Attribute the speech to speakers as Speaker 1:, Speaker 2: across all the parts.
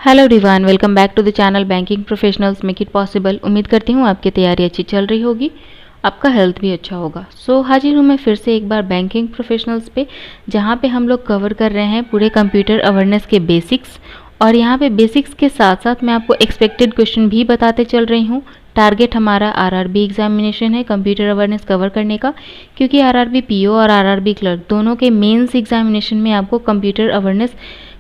Speaker 1: Hello everyone, welcome back to the channel banking professionals make it possible. उम्मीद करती हूँ आपकी तैयारी अच्छी चल रही होगी, आपका हेल्थ भी अच्छा होगा। हाजिर हूँ मैं फिर से एक बार बैंकिंग प्रोफेशनल्स पे, जहाँ पे हम लोग कवर कर रहे हैं पूरे कंप्यूटर अवेयरनेस के बेसिक्स। और यहाँ पे बेसिक्स के साथ साथ मैं आपको एक्सपेक्टेड क्वेश्चन भी बताते चल रही हूँ। टारगेट हमारा आरआरबी एग्जामिनेशन है कंप्यूटर अवेयरनेस कवर करने का, क्योंकि आरआरबी पीओ और आरआरबी क्लर्क दोनों के मेंस एग्जामिनेशन में आपको कंप्यूटर अवेयरनेस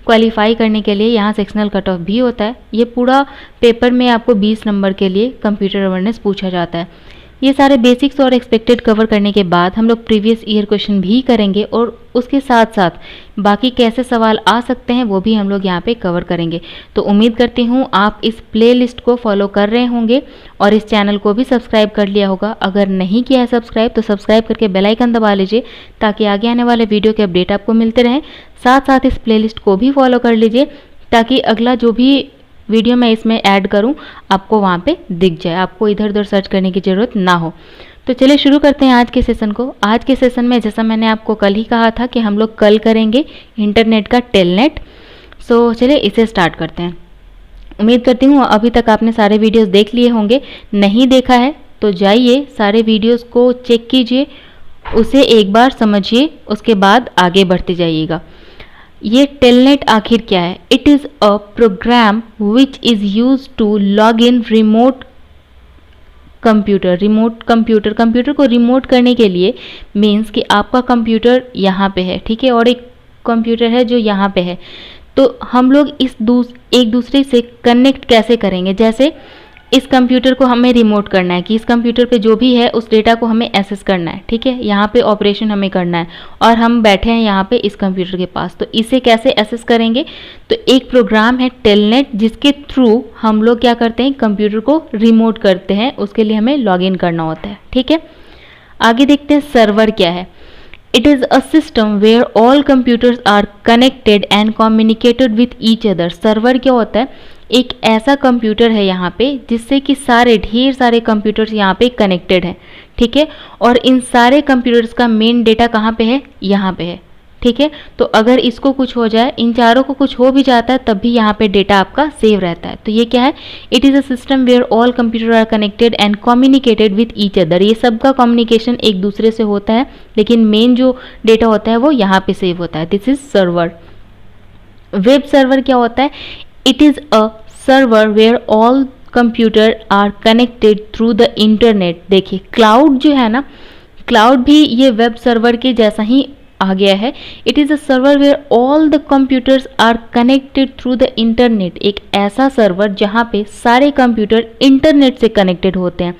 Speaker 1: क्वालिफाई करने के लिए यहाँ सेक्शनल कट ऑफ भी होता है। ये पूरा पेपर में आपको 20 नंबर के लिए कंप्यूटर अवेयरनेस पूछा जाता है। ये सारे बेसिक्स और एक्सपेक्टेड कवर करने के बाद हम लोग प्रीवियस ईयर क्वेश्चन भी करेंगे और उसके साथ साथ बाकी कैसे सवाल आ सकते हैं वो भी हम लोग यहाँ पे कवर करेंगे। तो उम्मीद करती हूँ आप इस प्लेलिस्ट को फॉलो कर रहे होंगे और इस चैनल को भी सब्सक्राइब कर लिया होगा। अगर नहीं किया है सब्सक्राइब तो सब्सक्राइब करके बेल आइकन दबा लीजिए, ताकि आगे आने वाले वीडियो के अपडेट आपको मिलते रहें। साथ साथ इस प्लेलिस्ट को भी फॉलो कर लीजिए, ताकि अगला जो भी वीडियो मैं इसमें ऐड करूं आपको वहाँ पे दिख जाए, आपको इधर उधर सर्च करने की ज़रूरत ना हो। तो चलिए शुरू करते हैं आज के सेशन को। आज के सेशन में जैसा मैंने आपको कल ही कहा था कि हम लोग कल करेंगे इंटरनेट का टेलनेट। चलिए इसे स्टार्ट करते हैं। उम्मीद करती हूँ अभी तक आपने सारे वीडियोस देख लिए होंगे। नहीं देखा है तो जाइए सारे वीडियोस को चेक कीजिए, उसे एक बार समझिए, उसके बाद आगे बढ़ते जाइएगा। ये टेलनेट आखिर क्या है? It is a program which is use to log in remote computer को रिमोट करने के लिए मीन्स कि आपका कंप्यूटर यहाँ पे है, ठीक है, और एक कंप्यूटर है जो यहाँ पे है। तो हम लोग एक दूसरे से कनेक्ट कैसे करेंगे? जैसे इस कंप्यूटर को हमें रिमोट करना है कि इस कंप्यूटर पे जो भी है उस डेटा को हमें एक्सेस करना है, ठीक है, यहाँ पे ऑपरेशन हमें करना है और हम बैठे हैं यहाँ पे इस कंप्यूटर के पास। तो इसे कैसे एक्सेस करेंगे? तो एक प्रोग्राम है टेलनेट, जिसके थ्रू हम लोग क्या करते हैं, कंप्यूटर को रिमोट करते हैं। उसके लिए हमें लॉग इन करना होता है, ठीक है। आगे देखते हैं सर्वर क्या है। It is a system where all computers are connected and communicated with each other. Server क्या होता है? एक ऐसा कंप्यूटर है यहाँ पे जिससे कि ढेर सारे कंप्यूटर्स यहाँ पे कनेक्टेड हैं, ठीक है, और इन सारे कंप्यूटर्स का मेन डेटा कहाँ पे है? यहाँ पे है, ठीक है। तो अगर इसको कुछ हो जाए, इन चारों को कुछ हो भी जाता है, तब भी यहाँ पे डेटा आपका सेव रहता है। तो ये क्या है? It is a system where all computer are connected and communicated with each other. ये सबका कम्युनिकेशन एक दूसरे से होता है, लेकिन मेन जो डेटा होता है वो यहाँ पे सेव होता है। This is server. Web server क्या होता है? It is a server where all computer are connected through the internet. देखिए क्लाउड जो है ना, क्लाउड भी ये वेब सर्वर के जैसा ही आ गया है। It is a server where all the computers are connected through the internet. एक ऐसा सर्वर जहाँ पे सारे कंप्यूटर इंटरनेट से कनेक्टेड होते हैं।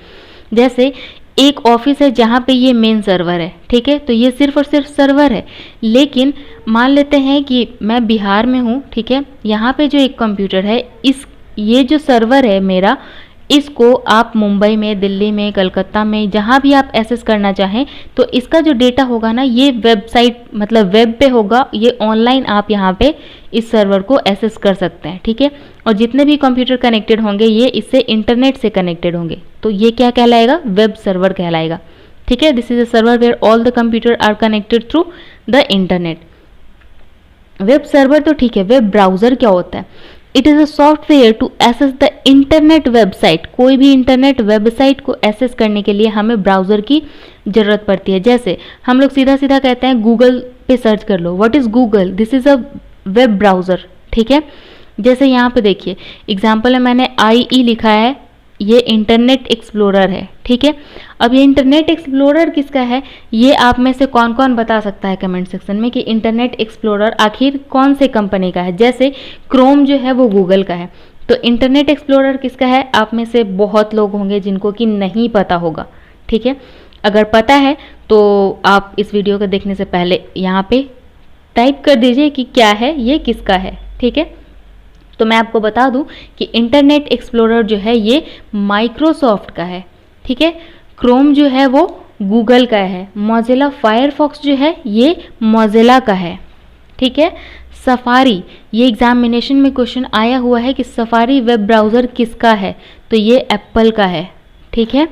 Speaker 1: जैसे एक ऑफिस है जहाँ पे ये मेन सर्वर है, ठीक है, तो ये सिर्फ और सिर्फ सर्वर है। लेकिन मान लेते हैं कि मैं बिहार में हूँ, ठीक है, यहाँ पे जो एक कंप्यूटर है, ये जो सर्वर है मेरा, इसको आप मुंबई में, दिल्ली में, कलकत्ता में, जहाँ भी आप एक्सेस करना चाहें, तो इसका जो डेटा होगा ना, ये वेबसाइट मतलब वेब पे होगा। ये ऑनलाइन आप यहाँ पे इस सर्वर को एक्सेस कर सकते हैं, ठीक है। और जितने भी कंप्यूटर कनेक्टेड होंगे ये इससे इंटरनेट से कनेक्टेड होंगे। तो ये क्या कहलाएगा? वेब सर्वर कहलाएगा, ठीक है। This is a server where all the computer are connected through the internet. Web server तो ठीक है। वेब ब्राउज़र क्या होता है? It is a software to access the internet website. कोई भी इंटरनेट वेबसाइट को एक्सेस करने के लिए हमें ब्राउज़र की ज़रूरत पड़ती है। जैसे हम लोग सीधा सीधा कहते हैं गूगल पे सर्च कर लो। What is Google? This is a web browser, ठीक है। जैसे यहाँ पे देखिए एग्जाम्पल है, मैंने IE लिखा है, ये इंटरनेट एक्सप्लोरर है, ठीक है। अब ये इंटरनेट एक्सप्लोरर किसका है? ये आप में से कौन कौन बता सकता है कमेंट सेक्शन में कि इंटरनेट एक्सप्लोरर आखिर कौन से कंपनी का है? जैसे क्रोम जो है वो गूगल का है, तो इंटरनेट एक्सप्लोरर किसका है? आप में से बहुत लोग होंगे जिनको कि नहीं पता होगा, ठीक है। अगर पता है तो आप इस वीडियो को देखने से पहले यहाँ पे टाइप कर दीजिए कि क्या है, ये किसका है, ठीक है। तो मैं आपको बता दूं कि इंटरनेट एक्सप्लोरर जो है ये माइक्रोसॉफ्ट का है, ठीक है। क्रोम जो है वो गूगल का है। मोज़िला फायरफॉक्स जो है ये मोज़िला का है, ठीक है। सफारी, ये एग्जामिनेशन में क्वेश्चन आया हुआ है कि सफारी वेब ब्राउज़र किसका है? तो ये एप्पल का है, ठीक है।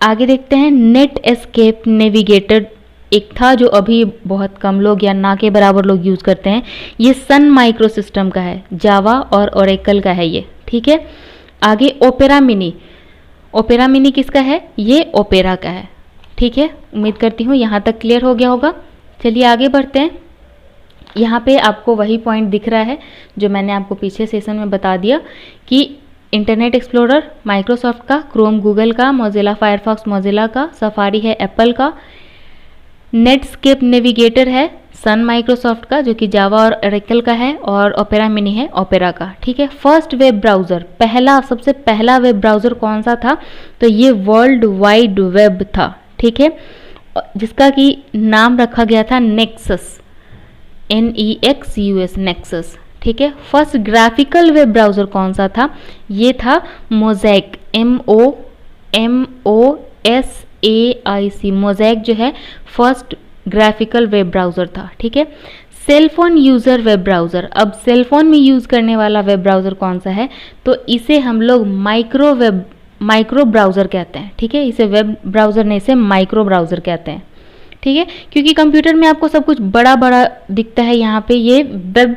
Speaker 1: आगे देखते हैं नेट एस्केप नेविगेटर एक था जो अभी बहुत कम लोग या ना के बराबर लोग यूज़ करते हैं, ये सन माइक्रो सिस्टम का है, जावा और ओरेकल का है ये, ठीक है। आगे ओपेरा मिनी, ओपेरा मिनी किसका है? ये ओपेरा का है, ठीक है। उम्मीद करती हूँ यहाँ तक क्लियर हो गया होगा। चलिए आगे बढ़ते हैं। यहाँ पे आपको वही पॉइंट दिख रहा है जो मैंने आपको पीछे सेशन में बता दिया कि इंटरनेट एक्सप्लोरर माइक्रोसॉफ्ट का, क्रोम गूगल का, मोजिला फायरफॉक्स मोजिला का, सफारी है एप्पल का, नेटस्केप नेविगेटर है सन माइक्रोसॉफ्ट का जो कि जावा और ओरेकल का है, और ओपेरा मिनी है ओपेरा का, ठीक है। फर्स्ट वेब ब्राउज़र, पहला सबसे पहला वेब ब्राउज़र कौन सा था? तो ये वर्ल्ड वाइड वेब था, ठीक है, जिसका कि नाम रखा गया था नेक्सस, NEXUS, नेक्सस, ठीक है। फर्स्ट ग्राफिकल वेब ब्राउज़र कौन सा था? ये था मोज़ैक, MOSAIC, मोज़ैक जो है फर्स्ट ग्राफिकल वेब ब्राउज़र था, ठीक है। सेलफोन यूज़र वेब ब्राउज़र, अब सेलफोन में यूज़ करने वाला वेब ब्राउज़र कौन सा है? तो इसे हम लोग माइक्रो ब्राउज़र कहते हैं, ठीक है। इसे वेब ब्राउज़र नहीं, इसे माइक्रो ब्राउज़र कहते हैं, ठीक है। क्योंकि कंप्यूटर में आपको सब कुछ बड़ा बड़ा दिखता है यहाँ पे ये वेब,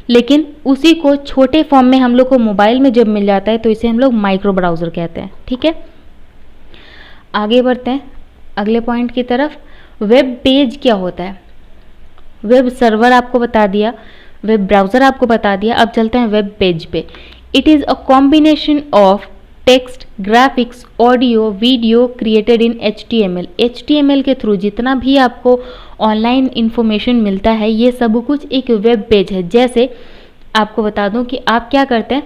Speaker 1: लेकिन उसी को छोटे फॉर्म में हम लोग को मोबाइल में जब मिल जाता है तो इसे हम लोग माइक्रो ब्राउज़र कहते हैं, ठीक है। आगे बढ़ते हैं अगले पॉइंट की तरफ। वेब पेज क्या होता है? वेब सर्वर आपको बता दिया, वेब ब्राउज़र आपको बता दिया, अब चलते हैं वेब पेज पे। It is a combination of text, graphics, audio, video created in HTML। HTML के थ्रू जितना भी आपको ऑनलाइन इन्फॉर्मेशन मिलता है ये सब कुछ एक वेब पेज है। जैसे आपको बता दूं कि आप क्या करते हैं,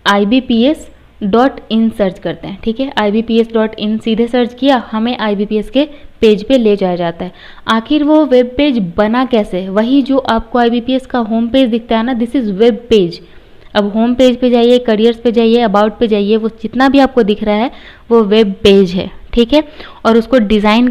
Speaker 1: IBPS.in सर्च करते हैं, ठीक है। IBPS.in सीधे सर्च किया, हमें IBPS के पेज पे ले जाया जाता है। आखिर वो वेब पेज बना कैसे? वही जो आपको IBPS का होम पेज दिखता है ना, दिस इज़ वेब पेज। अब होम पेज पे जाइए, करियर्स पे जाइए, अबाउट पे जाइए, वो जितना भी आपको दिख रहा है वो वेब पेज है, ठीक है। और उसको डिज़ाइन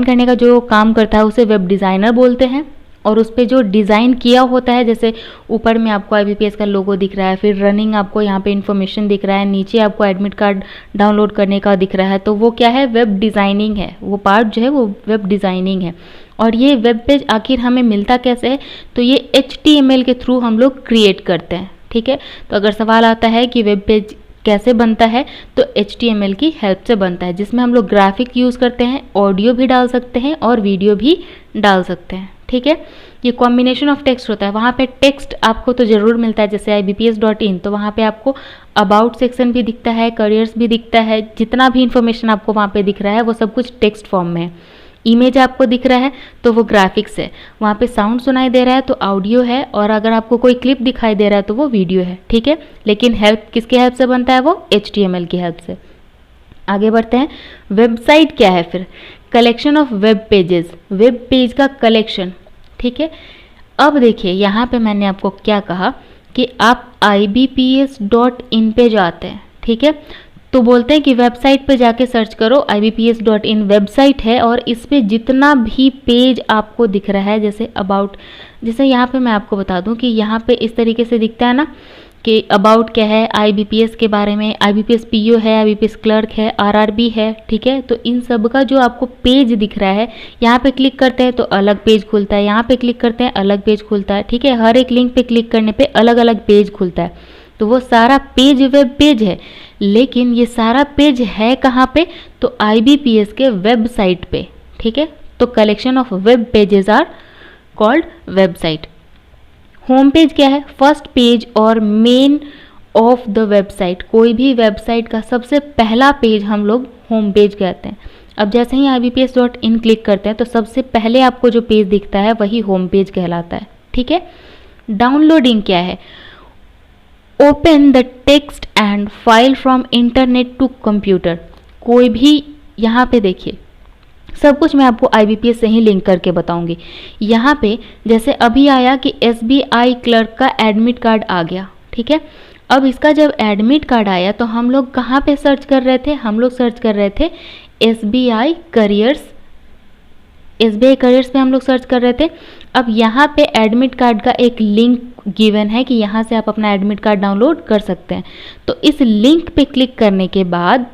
Speaker 1: करने का जो काम करता है उसे वेब डिज़ाइनर बोलते हैं। और उस पर जो डिज़ाइन किया होता है, जैसे ऊपर में आपको IBPS का लोगो दिख रहा है, फिर रनिंग आपको यहाँ पे इन्फॉर्मेशन दिख रहा है, नीचे आपको एडमिट कार्ड डाउनलोड करने का दिख रहा है, तो वो क्या है? वेब डिज़ाइनिंग है। वो पार्ट जो है वो वेब डिज़ाइनिंग है। और ये वेब पेज आखिर हमें मिलता कैसे है? तो ये HTML के थ्रू हम लोग क्रिएट करते हैं, ठीक है। तो अगर सवाल आता है कि वेब पेज कैसे बनता है, तो HTML की हेल्प से बनता है, जिसमें हम लोग ग्राफिक यूज़ करते हैं, ऑडियो भी डाल सकते हैं और वीडियो भी डाल सकते हैं, ठीक है। ये कॉम्बिनेशन ऑफ टेक्स्ट होता है। वहाँ पे टेक्स्ट आपको तो ज़रूर मिलता है, जैसे IBPS.in, तो वहाँ पे आपको अबाउट सेक्शन भी दिखता है, करियर्स भी दिखता है, जितना भी इंफॉर्मेशन आपको वहाँ पे दिख रहा है वो सब कुछ टेक्स्ट फॉर्म में है। इमेज आपको दिख रहा है तो वो ग्राफिक्स है, वहाँ पे साउंड सुनाई दे रहा है तो ऑडियो है, और अगर आपको कोई क्लिप दिखाई दे रहा है तो वो वीडियो है, ठीक है। लेकिन हेल्प किसके हेल्प से बनता है? वो HTML की हेल्प से। आगे बढ़ते हैं। वेबसाइट क्या है फिर? Collection of web pages, web page का कलेक्शन, ठीक है। अब देखिए यहाँ पे मैंने आपको क्या कहा कि आप IBPS.in पे जाते हैं, ठीक है, तो बोलते हैं कि वेबसाइट पे जाके सर्च करो, IBPS.in वेबसाइट है, और इस पे जितना भी पेज आपको दिख रहा है, जैसे अबाउट, जैसे यहाँ पे मैं आपको बता दूं कि यहाँ पे इस तरीके से दिखता है ना कि अबाउट क्या है, IBPS के बारे में, IBPS PO है, IBPS क्लर्क है, RRB है, ठीक है। तो इन सब का जो आपको पेज दिख रहा है, यहाँ पे क्लिक करते हैं तो अलग पेज खुलता है, यहाँ पे क्लिक करते हैं अलग पेज खुलता है, ठीक है। हर एक लिंक पे क्लिक करने पे अलग अलग पेज खुलता है, तो वो सारा पेज वेब पेज है। लेकिन ये सारा पेज है कहाँ पे? तो IBPS के वेबसाइट पे, ठीक है। तो collection of web pages are called website. Home page क्या है? फर्स्ट पेज और मेन ऑफ द वेबसाइट। कोई भी वेबसाइट का सबसे पहला पेज हम लोग होम पेज कहते हैं। अब जैसे ही IBPS.in क्लिक करते हैं तो सबसे पहले आपको जो पेज दिखता है वही होम पेज कहलाता है, ठीक है। डाउनलोडिंग क्या है? Open the text and file from internet to computer. कोई भी, यहाँ पे देखिए सब कुछ मैं आपको IBPS से ही लिंक करके बताऊंगी। यहाँ पे जैसे अभी आया कि SBI क्लर्क का एडमिट कार्ड आ गया, ठीक है। अब इसका जब एडमिट कार्ड आया तो हम लोग कहाँ पे सर्च कर रहे थे? हम लोग सर्च कर रहे थे SBI करियर्स, SBI करियर्स पे हम लोग सर्च कर रहे थे। अब यहाँ पे एडमिट कार्ड का एक लिंक गिवन है कि यहाँ से आप अपना एडमिट कार्ड डाउनलोड कर सकते हैं। तो इस लिंक पे क्लिक करने के बाद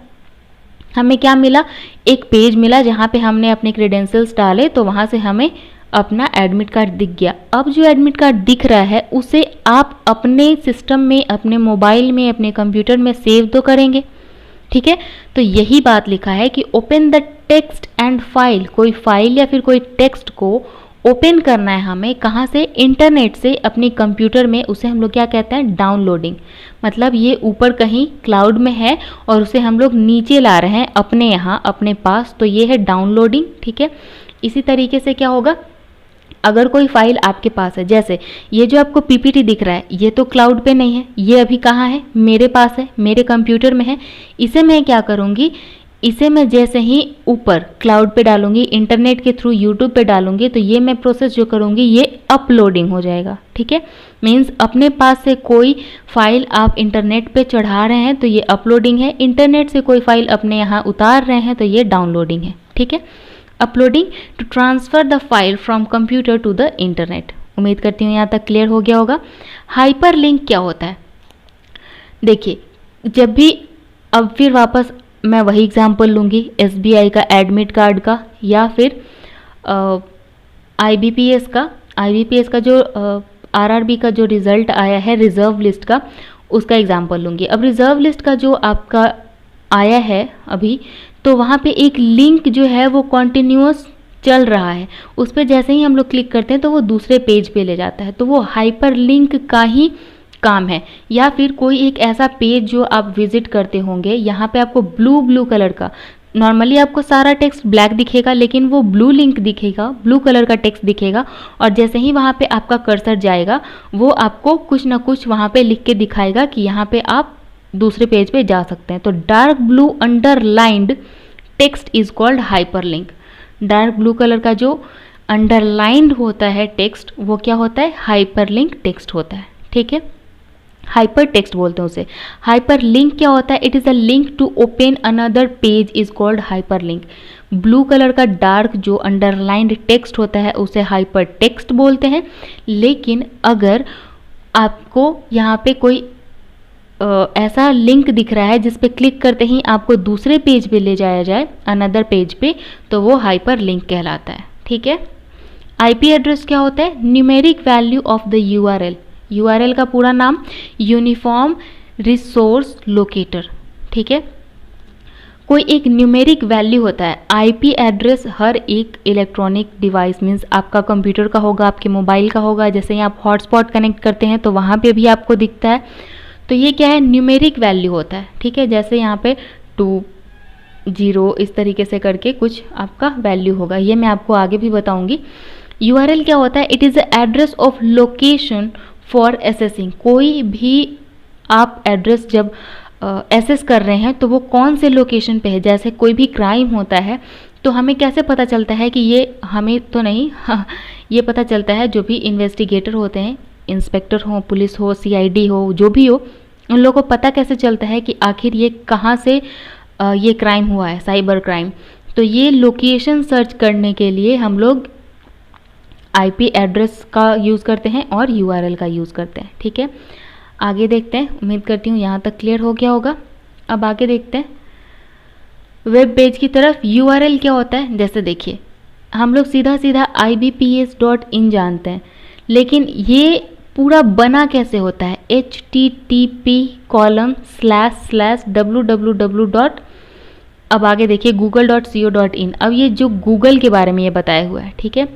Speaker 1: हमें क्या मिला? एक पेज मिला जहाँ पे हमने अपने क्रेडेंशियल्स डाले, तो वहाँ से हमें अपना एडमिट कार्ड दिख गया। अब जो एडमिट कार्ड दिख रहा है उसे आप अपने सिस्टम में, अपने मोबाइल में, अपने कंप्यूटर में सेव तो करेंगे, ठीक है। तो यही बात लिखा है कि open the text and file, कोई फाइल या फिर कोई टेक्स्ट को ओपन करना है हमें, कहाँ से? इंटरनेट से, अपने कंप्यूटर में। उसे हम लोग क्या कहते हैं? डाउनलोडिंग। मतलब ये ऊपर कहीं क्लाउड में है और उसे हम लोग नीचे ला रहे हैं अपने यहाँ, अपने पास, तो ये है डाउनलोडिंग, ठीक है। इसी तरीके से क्या होगा, अगर कोई फाइल आपके पास है, जैसे ये जो आपको पीपीटी दिख रहा है, ये तो क्लाउड पे नहीं है, ये अभी कहाँ है? मेरे पास है, मेरे कंप्यूटर में है। इसे मैं क्या करूँगी, इसे मैं जैसे ही ऊपर क्लाउड पे डालूंगी, इंटरनेट के थ्रू यूट्यूब पे डालूंगी, तो ये मैं प्रोसेस जो करूँगी ये अपलोडिंग हो जाएगा, ठीक है। मीन्स अपने पास से कोई फाइल आप इंटरनेट पे चढ़ा रहे हैं तो ये अपलोडिंग है, इंटरनेट से कोई फाइल अपने यहाँ उतार रहे हैं तो ये डाउनलोडिंग है, ठीक है। Uploading to transfer the file from computer to the internet. उम्मीद करती हूँ यहाँ तक क्लियर हो गया होगा। हाइपर लिंक क्या होता है? देखिए, जब भी, अब फिर वापस मैं वही एग्जाम्पल लूँगी SBI का एडमिट कार्ड का, या फिर IBPS का जो RRB का जो रिज़ल्ट आया है रिज़र्व लिस्ट का, उसका एग्जाम्पल लूँगी। अब रिज़र्व लिस्ट का जो आपका आया है अभी, तो वहाँ पे एक लिंक जो है वो कॉन्टिन्यूअस चल रहा है, उस पर जैसे ही हम लोग क्लिक करते हैं तो वो दूसरे पेज पे ले जाता है, तो वो हाइपर लिंक का ही काम है। या फिर कोई एक ऐसा पेज जो आप विजिट करते होंगे, यहाँ पे आपको ब्लू कलर का, नॉर्मली आपको सारा टेक्स्ट ब्लैक दिखेगा, लेकिन वो ब्लू लिंक दिखेगा, ब्लू कलर का टेक्स्ट दिखेगा, और जैसे ही वहाँ पे आपका कर्सर जाएगा वो आपको कुछ ना कुछ वहाँ पे लिख के दिखाएगा कि यहाँ पे आप दूसरे पेज पे जा सकते हैं। तो dark blue underlined text is called hyperlink. Dark blue colour का जो अंडरलाइंड होता है टेक्स्ट, वो क्या होता है? हाइपरलिंक टेक्स्ट होता है, ठीक है। हाइपर टेक्स्ट बोलते हैं उसे। हाइपर लिंक क्या होता है? It is a link to open another page is called hyper link. Blue colour का डार्क जो अंडरलाइंड टेक्स्ट होता है उसे हाइपर टेक्स्ट बोलते हैं। लेकिन अगर आपको यहाँ पे कोई ऐसा लिंक दिख रहा है जिस पे क्लिक करते ही आपको दूसरे पेज पे ले जाया जाए, अनदर पेज पे, तो वो हाइपर लिंक कहलाता है, ठीक है। आईपी एड्रेस क्या होता है? Numeric value of the URL. URL का पूरा नाम यूनिफॉर्म रिसोर्स लोकेटर, ठीक है। कोई एक न्यूमेरिक वैल्यू होता है। आईपी एड्रेस हर एक इलेक्ट्रॉनिक डिवाइस, मीन्स आपका कंप्यूटर का होगा, आपके मोबाइल का होगा, जैसे ही आप हॉटस्पॉट कनेक्ट करते हैं तो वहाँ पे भी आपको दिखता है। तो ये क्या है? न्यूमेरिक वैल्यू होता है, ठीक है। जैसे यहाँ पे 2, 0 इस तरीके से करके कुछ आपका वैल्यू होगा, ये मैं आपको आगे भी बताऊंगी। यूआरएल क्या होता है? It is the address of location for assessing. कोई भी आप एड्रेस जब एसेस कर रहे हैं तो वो कौन से लोकेशन पे है। जैसे कोई भी क्राइम होता है तो हमें कैसे पता चलता है कि ये, हमें तो नहीं, ये पता चलता है जो भी इन्वेस्टिगेटर होते हैं, इंस्पेक्टर हो, पुलिस हो, CID हो, जो भी हो, उन लोगों को पता कैसे चलता है कि आखिर ये कहाँ से ये क्राइम हुआ है, साइबर क्राइम। तो ये लोकेशन सर्च करने के लिए हम लोग IP एड्रेस का यूज़ करते हैं और URL का यूज़ करते हैं, ठीक है। आगे देखते हैं। उम्मीद करती हूँ यहाँ तक क्लियर हो गया होगा। अब आगे देखते हैं वेब पेज की तरफ। URL क्या होता है? जैसे देखिए, हम लोग सीधा IBPS.in जानते हैं, लेकिन ये पूरा बना कैसे होता है? http://www. अब आगे देखिए google.co.in। अब ये जो गूगल के बारे में ये बताया हुआ है, ठीक है,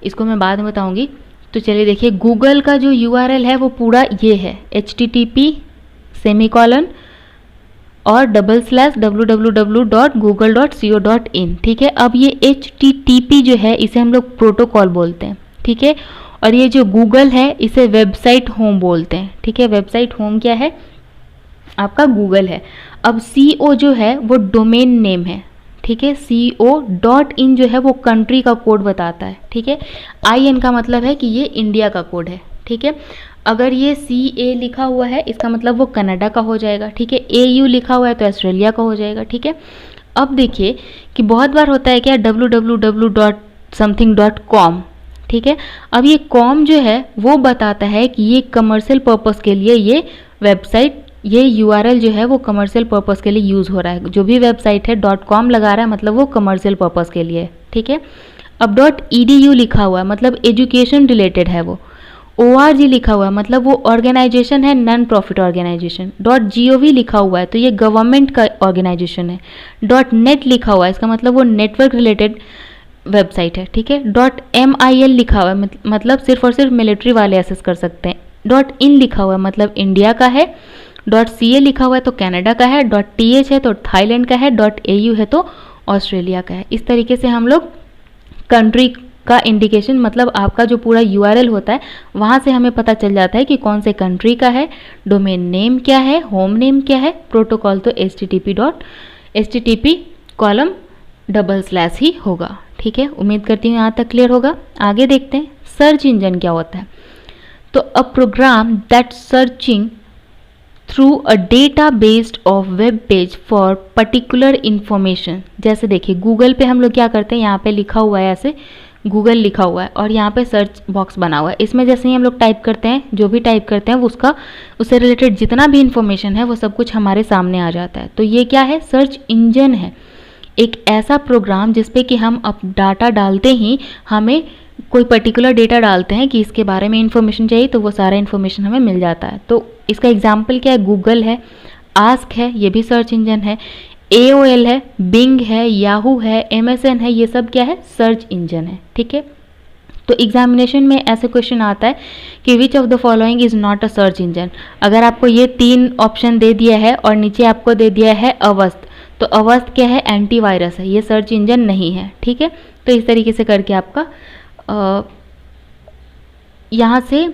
Speaker 1: इसको मैं बाद में बताऊंगी। तो चलिए देखिए, गूगल का जो URL है वो पूरा ये है http:// और www.google.co.in, ठीक है। अब ये HTTP जो है इसे हम लोग प्रोटोकॉल बोलते हैं, ठीक है। और ये जो गूगल है इसे वेबसाइट होम बोलते हैं, ठीक है। वेबसाइट होम क्या है? आपका गूगल है। अब CO जो है वो डोमेन नेम है, ठीक है। CO.in जो है वो कंट्री का कोड बताता है, ठीक है। IN का मतलब है कि ये इंडिया का कोड है, ठीक है। अगर ये CA लिखा हुआ है इसका मतलब वो कनाडा का हो जाएगा, ठीक है। AU लिखा हुआ है तो ऑस्ट्रेलिया का हो जाएगा, ठीक है। अब देखिए कि बहुत बार होता है क्या, www.something.com, ठीक है। अब ये कॉम जो है वो बताता है कि ये कमर्शियल पर्पस के लिए ये वेबसाइट ये URL जो है वो कमर्शियल पर्पस के लिए यूज़ हो रहा है। जो भी वेबसाइट है .com लगा रहा है मतलब वो कमर्शियल पर्पस के लिए है, ठीक है। अब .edu लिखा हुआ है मतलब एजुकेशन रिलेटेड है वो। ORG लिखा हुआ है मतलब वो ऑर्गेनाइजेशन है, नॉन प्रॉफिट ऑर्गेनाइजेशन। .gov लिखा हुआ है तो ये गवर्नमेंट का ऑर्गेनाइजेशन है। .net लिखा हुआ है इसका मतलब वो नेटवर्क रिलेटेड वेबसाइट है, ठीक है। .mil लिखा हुआ है मतलब सिर्फ और सिर्फ मिलिट्री वाले एक्सेस कर सकते हैं। .in लिखा हुआ है मतलब इंडिया का है। .ca लिखा हुआ है तो कनाडा का है। .th है तो थाईलैंड का है। .au है तो ऑस्ट्रेलिया का है। इस तरीके से हम लोग कंट्री का इंडिकेशन मतलब आपका जो पूरा URL होता है वहाँ से हमें पता चल जाता है कि कौन से कंट्री का है, डोमेन नेम क्या है, होम नेम क्या है, प्रोटोकॉल तो http:// ही होगा, ठीक है। उम्मीद करती हूँ यहाँ तक क्लियर होगा। आगे देखते हैं सर्च इंजन क्या होता है। तो a program that searching through a data based of web page for particular information. जैसे देखिए गूगल पे हम लोग क्या करते हैं, यहाँ पे लिखा हुआ है ऐसे गूगल लिखा हुआ है और यहाँ पे सर्च बॉक्स बना हुआ है। इसमें जैसे ही हम लोग टाइप करते हैं, जो भी टाइप करते हैं उससे रिलेटेड जितना भी इंफॉर्मेशन है वो सब कुछ हमारे सामने आ जाता है। तो ये क्या है, सर्च इंजन है। एक ऐसा प्रोग्राम जिसपे कि हम अब डाटा डालते ही हमें कोई पर्टिकुलर डेटा डालते हैं कि इसके बारे में इंफॉर्मेशन चाहिए तो वो सारा इंफॉर्मेशन हमें मिल जाता है। तो इसका एग्जाम्पल क्या है, गूगल है, आस्क है, ये भी सर्च इंजन है, AOL है, बिंग है, याहू है, MSN है, ये सब क्या है, सर्च इंजन है, ठीक है। तो एग्जामिनेशन में ऐसे क्वेश्चन आता है कि which of the following is not a search engine. अगर आपको ये 3 ऑप्शन दे दिया है और नीचे आपको दे दिया है अवस्थ, तो अवस्थ क्या है, एंटीवायरस है, ये सर्च इंजन नहीं है, ठीक है। तो इस तरीके से करके आपका यहाँ से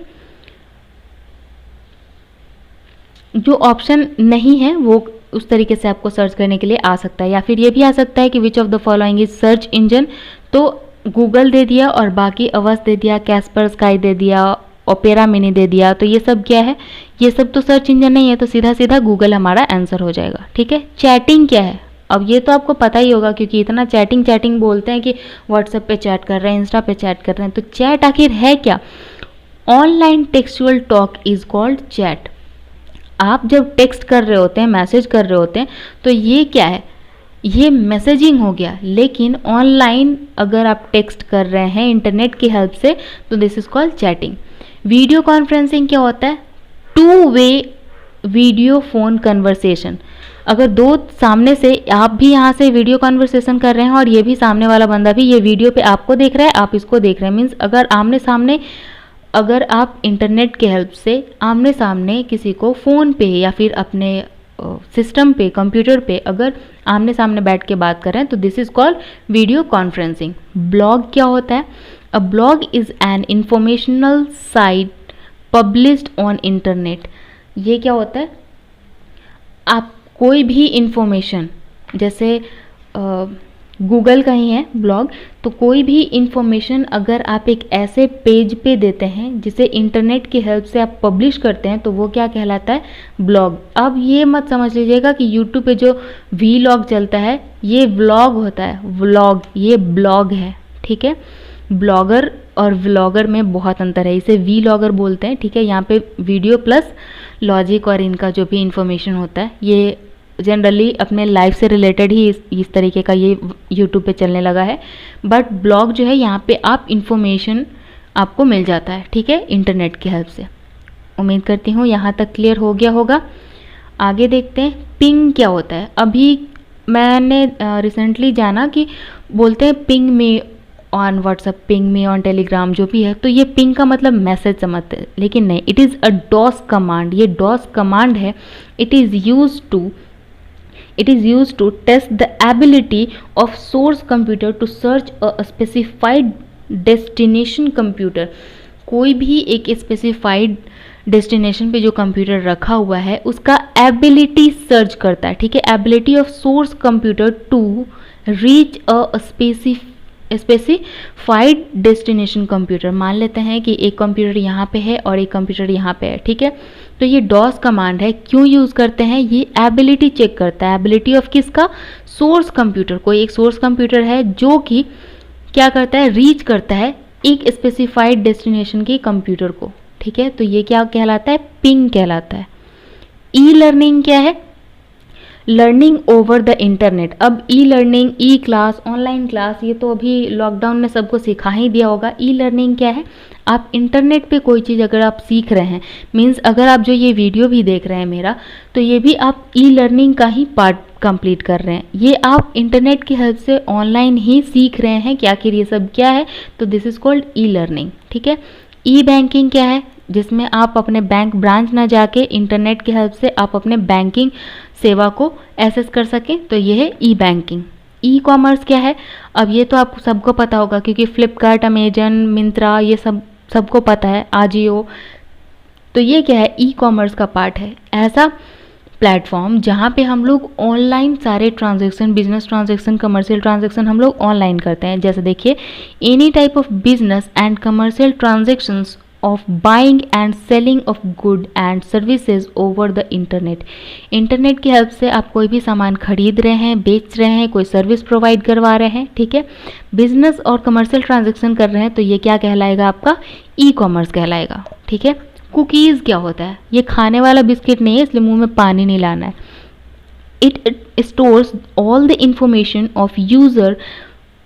Speaker 1: जो ऑप्शन नहीं है वो उस तरीके से आपको सर्च करने के लिए आ सकता है। या फिर ये भी आ सकता है कि which of the following is search engine, तो गूगल दे दिया और बाकी अवस्थ दे दिया, कैस्पर स्काई दे दिया, ओपेरा मिनी दे दिया, तो ये सब क्या है, ये सब तो सर्च इंजन नहीं है, तो सीधा सीधा गूगल हमारा आंसर हो जाएगा, ठीक है। चैटिंग क्या है, अब ये तो आपको पता ही होगा क्योंकि इतना चैटिंग बोलते हैं कि व्हाट्सएप पे चैट कर रहे हैं, इंस्टा पे चैट कर रहे हैं। तो चैट आखिर है क्या, online textual talk is called chat. आप जब टेक्स्ट कर रहे होते हैं, मैसेज कर रहे होते हैं, तो ये क्या है, ये मैसेजिंग हो गया। लेकिन ऑनलाइन अगर आप टेक्स्ट कर रहे हैं इंटरनेट की हेल्प से तो this is called chatting. Video conferencing क्या होता है, 2 वे वीडियो फोन कन्वर्सेशन। अगर दो सामने से, आप भी यहाँ से वीडियो कॉन्वर्सेशन कर रहे हैं और ये भी सामने वाला बंदा भी ये वीडियो पे आपको देख रहा है, आप इसको देख रहे हैं, मीन्स अगर आमने सामने, अगर आप इंटरनेट के हेल्प से आमने सामने किसी को फ़ोन पे या फिर अपने सिस्टम पे, कंप्यूटर पे अगर आमने सामने बैठ के बात कर रहे हैं तो this is called video conferencing. Blog क्या होता है, a blog is an informational site published on internet. ये क्या होता है, आप कोई भी इंफॉर्मेशन, जैसे गूगल का ही है ब्लॉग, तो कोई भी इंफॉर्मेशन अगर आप एक ऐसे पेज पे देते हैं जिसे इंटरनेट की हेल्प से आप पब्लिश करते हैं तो वो क्या कहलाता है, ब्लॉग। अब ये मत समझ लीजिएगा कि यूट्यूब पे जो वीलॉग चलता है ये व्लॉग होता है, व्लॉग ये ब्लॉग है, ठीक है। ब्लॉगर और व्लॉगर में बहुत अंतर है, इसे वीलॉगर बोलते हैं, ठीक है। यहाँ पे वीडियो प्लस लॉजिक और इनका जो भी इंफॉर्मेशन होता है ये जनरली अपने लाइफ से रिलेटेड ही इस तरीके का ये यूट्यूब पे चलने लगा है। बट ब्लॉग जो है यहाँ पे आप इंफॉर्मेशन आपको मिल जाता है, ठीक है, इंटरनेट की हेल्प से। उम्मीद करती हूँ यहाँ तक क्लियर हो गया होगा। आगे देखते हैं पिंग क्या होता है। अभी मैंने रिसेंटली जाना कि बोलते हैं ping me on WhatsApp, ping me on Telegram, जो भी है, तो ये पिंग का मतलब मैसेज समझते हैं, लेकिन नहीं, it is a DOS command. ये डॉस कमांड है, it is used to test the ability of source computer to search a specified destination computer। कोई भी एक स्पेसिफाइड डेस्टिनेशन पे जो कंप्यूटर रखा हुआ है उसका एबिलिटी सर्च करता है, ठीक है। Ability of source computer to reach a specified destination computer. मान लेते हैं कि एक कंप्यूटर यहाँ पे है और एक कंप्यूटर यहाँ पे है, ठीक है। तो ये डॉस कमांड है, क्यों यूज़ करते हैं, ये एबिलिटी चेक करता है। एबिलिटी ऑफ किसका, सोर्स कंप्यूटर। कोई एक सोर्स कंप्यूटर है जो कि क्या करता है, रीच करता है एक स्पेसिफाइड डेस्टिनेशन के कंप्यूटर को, ठीक है। तो ये क्या कहलाता है, पिंग कहलाता है। ई लर्निंग क्या है? Learning over the internet. अब ई लर्निंग, ई क्लास, ऑनलाइन क्लास, ये तो अभी लॉकडाउन में सबको सिखा ही दिया होगा। ई लर्निंग क्या है? आप इंटरनेट पे कोई चीज़ अगर आप सीख रहे हैं, मीन्स अगर आप जो ये वीडियो भी देख रहे हैं मेरा, तो ये भी आप ई लर्निंग का ही पार्ट कंप्लीट कर रहे हैं। ये आप इंटरनेट की हेल्प से ऑनलाइन ही सीख रहे हैं कि आखिर ये सब क्या है, तो this is called e learning. ठीक है। ई बैंकिंग क्या है? जिसमें आप अपने बैंक ब्रांच ना जाके इंटरनेट की हेल्प से आप अपने बैंकिंग सेवा को एक्सेस कर सकें, तो ये है ई बैंकिंग। ई कॉमर्स क्या है? अब ये तो आपको सबको पता होगा क्योंकि फ्लिपकार्ट, अमेजन, मिंत्रा, ये सब सबको पता है, आजियो। तो ये क्या है? ई कॉमर्स का पार्ट है। ऐसा प्लेटफॉर्म जहाँ पे हम लोग ऑनलाइन सारे transaction, business transaction, commercial transaction हम लोग ऑनलाइन करते हैं। जैसे देखिए, any type of business and commercial transactions of buying and selling of good and services over the internet. Internet की हेल्प से आप कोई भी सामान खरीद रहे हैं, बेच रहे हैं, कोई सर्विस प्रोवाइड करवा रहे हैं। ठीक है। बिजनेस और कमर्शियल ट्रांजैक्शन कर रहे हैं, तो ये क्या कहलाएगा? आपका ई कॉमर्स कहलाएगा। ठीक है। कुकीज़ क्या होता है? ये खाने वाला बिस्किट नहीं है, इसलिए मुंह में पानी नहीं लाना है। It stores all the information of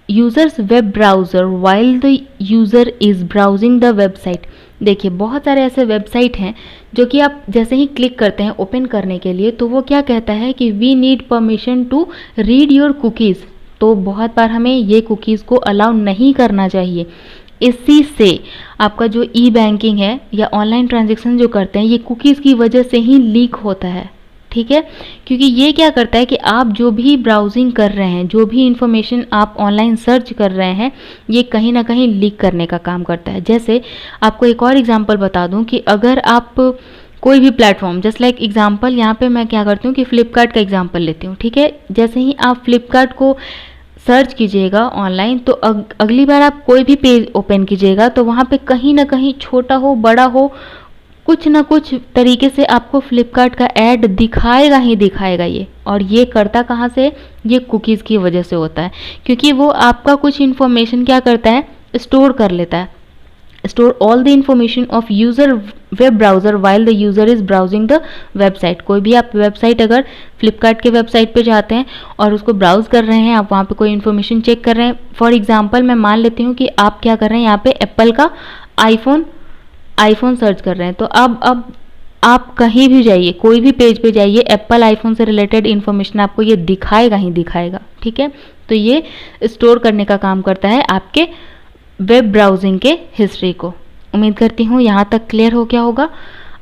Speaker 1: users web browser while the user is browsing the website. देखिए, बहुत सारे ऐसे वेबसाइट हैं जो कि आप जैसे ही क्लिक करते हैं ओपन करने के लिए, तो वो क्या कहता है कि we need permission to read your cookies. तो बहुत बार हमें ये कुकीज़ को अलाउ नहीं करना चाहिए। इसी से आपका जो ई बैंकिंग है या ऑनलाइन ट्रांजैक्शन जो करते हैं, ये कुकीज़ की वजह से ही लीक होता है। ठीक है। क्योंकि ये क्या करता है कि आप जो भी ब्राउजिंग कर रहे हैं, जो भी इंफॉर्मेशन आप ऑनलाइन सर्च कर रहे हैं, ये कहीं ना कहीं लीक करने का काम करता है। जैसे आपको एक और एग्जांपल बता दूं कि अगर आप कोई भी प्लेटफॉर्म, जस्ट लाइक एग्जांपल यहाँ पे मैं क्या करती हूँ कि फ्लिपकार्ट का एग्जांपल लेती हूँ। ठीक है। जैसे ही आप फ्लिपकार्ट को सर्च कीजिएगा ऑनलाइन, तो अगली बार आप कोई भी पेज ओपन कीजिएगा, तो वहाँ पे कहीं ना कहीं छोटा हो बड़ा हो, कुछ ना कुछ तरीके से आपको फ्लिपकार्ट का ऐड दिखाएगा ही दिखाएगा ये। और ये करता कहाँ से? ये कुकीज़ की वजह से होता है, क्योंकि वो आपका कुछ इन्फॉर्मेशन क्या करता है? स्टोर कर लेता है। Store all the information of user web browser while the user is browsing the website. कोई भी आप वेबसाइट, अगर फ्लिपकार्ट के वेबसाइट पे जाते हैं और उसको ब्राउज़ कर रहे हैं, आप वहाँ पे कोई इन्फॉर्मेशन चेक कर रहे हैं। फॉर एग्जांपल मैं मान लेती हूँ कि आप क्या कर रहे हैं, यहाँ पे एप्पल का आईफोन सर्च कर रहे हैं, तो अब आप कहीं भी जाइए, कोई भी पेज पे जाइए, एप्पल आईफोन से रिलेटेड इन्फॉर्मेशन आपको ये दिखाएगा ही दिखाएगा। ठीक है। तो ये स्टोर करने का काम करता है आपके वेब ब्राउजिंग के हिस्ट्री को। उम्मीद करती हूँ यहाँ तक क्लियर हो गया होगा।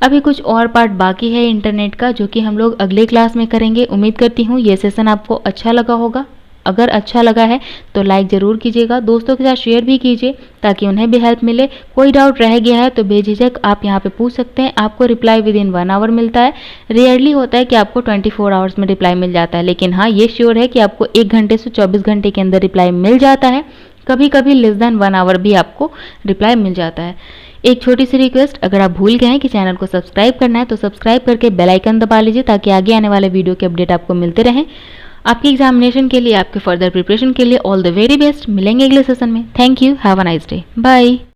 Speaker 1: अभी कुछ और पार्ट बाकी है इंटरनेट का, जो कि हम लोग अगले क्लास में करेंगे। उम्मीद करती हूँ ये सेशन आपको अच्छा लगा होगा। अगर अच्छा लगा है तो लाइक ज़रूर कीजिएगा, दोस्तों के साथ शेयर भी कीजिए ताकि उन्हें भी हेल्प मिले। कोई डाउट रह गया है तो बेझिझक आप यहाँ पे पूछ सकते हैं। आपको रिप्लाई विद इन 1 आवर मिलता है। रेयरली होता है कि आपको 24 आवर्स में रिप्लाई मिल जाता है, लेकिन हाँ, ये श्योर है कि आपको 1 घंटे से 24 घंटे के अंदर रिप्लाई मिल जाता है। कभी कभी लेस देन 1 आवर भी आपको रिप्लाई मिल जाता है। एक छोटी सी रिक्वेस्ट, अगर आप भूल गए हैं कि चैनल को सब्सक्राइब करना है तो सब्सक्राइब करके बेल आइकन दबा लीजिए ताकि आगे आने वाले वीडियो के अपडेट आपको मिलते रहें। आपकी एग्जामिनेशन के लिए, आपके फर्दर प्रिपरेशन के लिए ऑल द वेरी बेस्ट। मिलेंगे अगले सेशन में। Thank you. Have a nice day. Bye.